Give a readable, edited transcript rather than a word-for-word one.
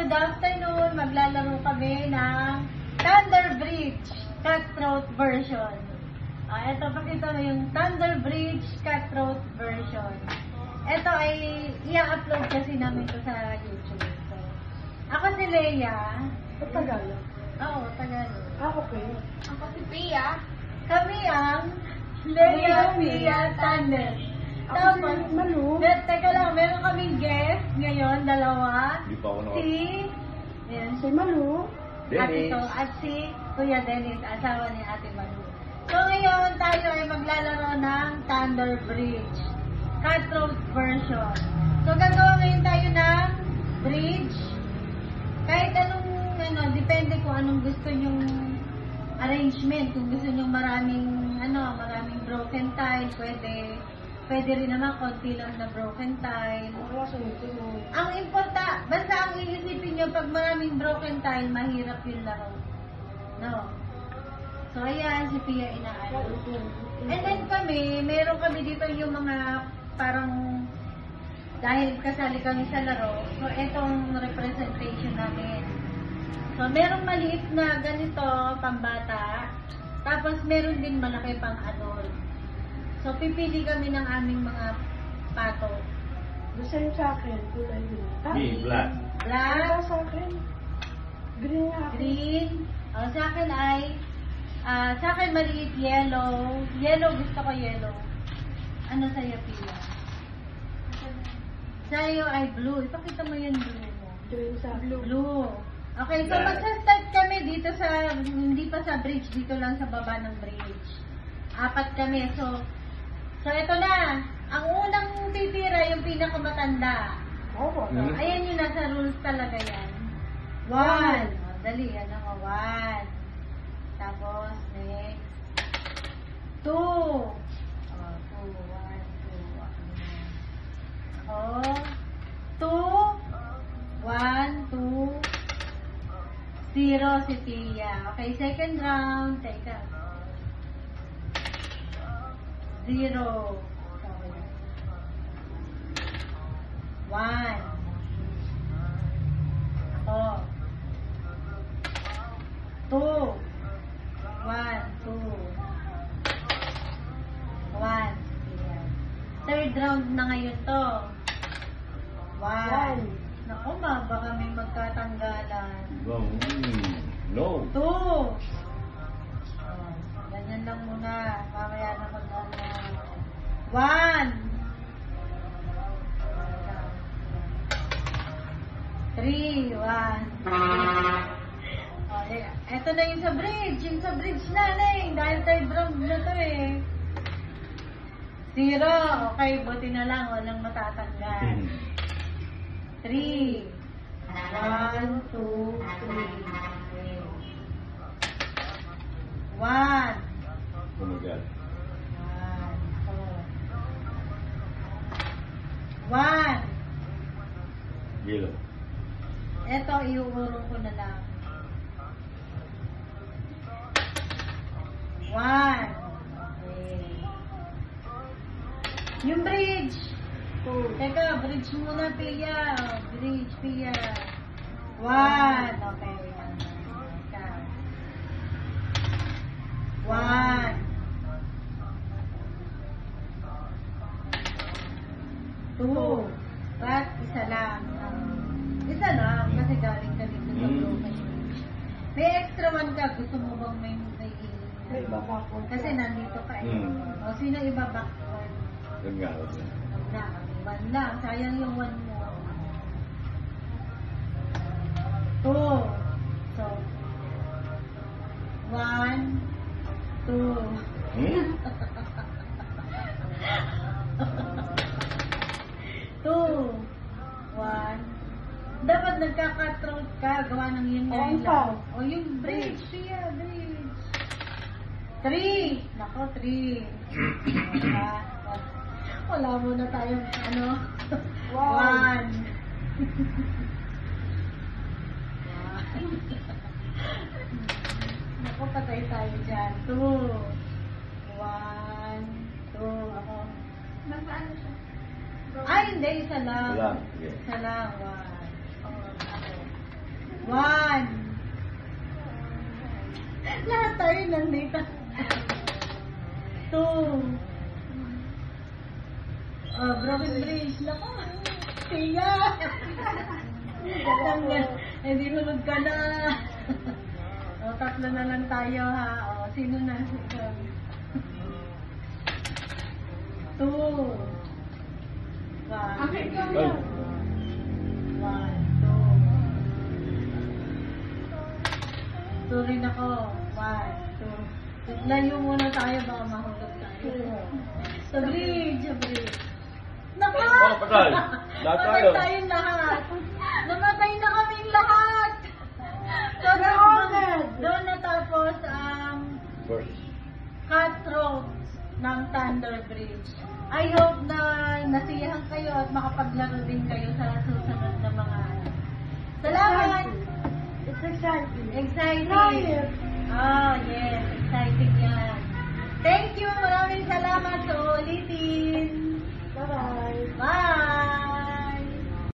good afternoon. Maglalaro kami ng Thunder Bridge Cutthroat version. Ito, pakita mo yung Thunder Bridge Cutthroat version. Ito ay i-upload kasi namin to sa YouTube. So, ako si Leia. Tagalog? Oo, Tagalog. Okay. Ako si Pia. Kami ang Leia Pia Thunder. Ako si Malu. Teka lang, meron kaming guest ngayon, dalawa. Hindi pa ako Ayan, Si Malu. Ate To, at si Kuya Dennis, asawa ni Ate Malu. So ngayon, tayo ay maglalaro ng Thunder Bridge Cutthroat version. So gagawa ngayon tayo ng bridge. Kahit anong, depende kung anong gusto nyong arrangement. Kung gusto nyong maraming broken tile, pwede rin naman konti lang na broken tile. Ang basta ang iisipin nyo, pag maraming broken tile, mahirap yung laro. No? So, ayan, si Pia inaayos. And then meron kami dito yung mga parang, dahil kasali kami sa laro, so etong representation namin. So, merong maliit na ganito, pambata, tapos meron din malaki pang adult. So, pipili kami ng aming mga pato. Gusto yung sa akin, kulay yun. Me, black. Black, Sa akin, green nga. green, sa akin maliit yellow. Yellow, gusto ko yellow. Ano sa'yo, Pia? Sa'yo ay blue. Ipakita mo yung blue mo. Green sa blue. Blue. Okay, so magsa-start kami dito sa, hindi pa sa bridge, dito lang sa baba ng bridge. 4 kami. So ito na. Ang unang titira, yung pinakamatanda. Oo. Ayan yung nasa rules talaga yan. 1. Dali, 1. Tapos, next. 2. 2, 1, 2. 1, 2. 0 si Pia. Okay, second round. Teka. 0. 1. Ako. 2. 1, 2. 1. Third round na ngayon to. 1. Naku, baka may magkatanggalan. No. 2. Ganyan lang muna. Mamaya na 1. 3. 1. Eto na yung sa bridge. Yung sa bridge na, Leng. Dahil third round na to eh. 0. Okay, buti na lang. Walang matatanggal. 3. 1, 2, 3. 1. Oh my God. 1. Yellow. Eto, iuurong ko na lang. 1. Okay. Yung bridge. Teka, bridge muna, Pia. Bridge, Pia. 1. Okay, wait lang. Teka. 1. 2. But, isa lang. Isa lang, kasi galing ka dito sa broken bridge. May extra 1 ka. Gusto mo bang may May babakon. kasi nandito ka eh. O, sino iba backward? Yun nga. Na, 1 lang. Sayang yung 1 mo. 2. So, 1, 2. 2, 1. Dapat nagka-cutthroat ka. Gawa ng yun nga yung laro. O, yung bridge. Siya, bridge. 3. Nako, 3. Wala muna tayong 1. Naku, patay tayo dyan. 2. 1, 2. Ako. Nasaan siya? Ay, hindi. Isa lang. Wala. Yeah. Isa lang. 1. Ako. 1. Lahat tayo nandito. 2. Oh, broken bridge. Nako. Tiga. Hindi hulog ka na. O, 3 na lang tayo ha. O, sino na? 2. 1. Akin ka Ay. yan. 1, 2. 2 rin ako. 1, 2. Layo muna tayo, baka mahulog tayo. Sa bridge, sa bridge. Naka! Oh, patay. Lahat Patay tayo. tayong lahat. Namatay na kaming lahat. So, doon natapos ang First. cutthroat ng Thunder Bridge. I hope na nasiyahan kayo at makapaglaro din kayo sa susunod na mga araw. Salamat! It's exciting. Exciting! Try it. Oh, yes. Exciting yan.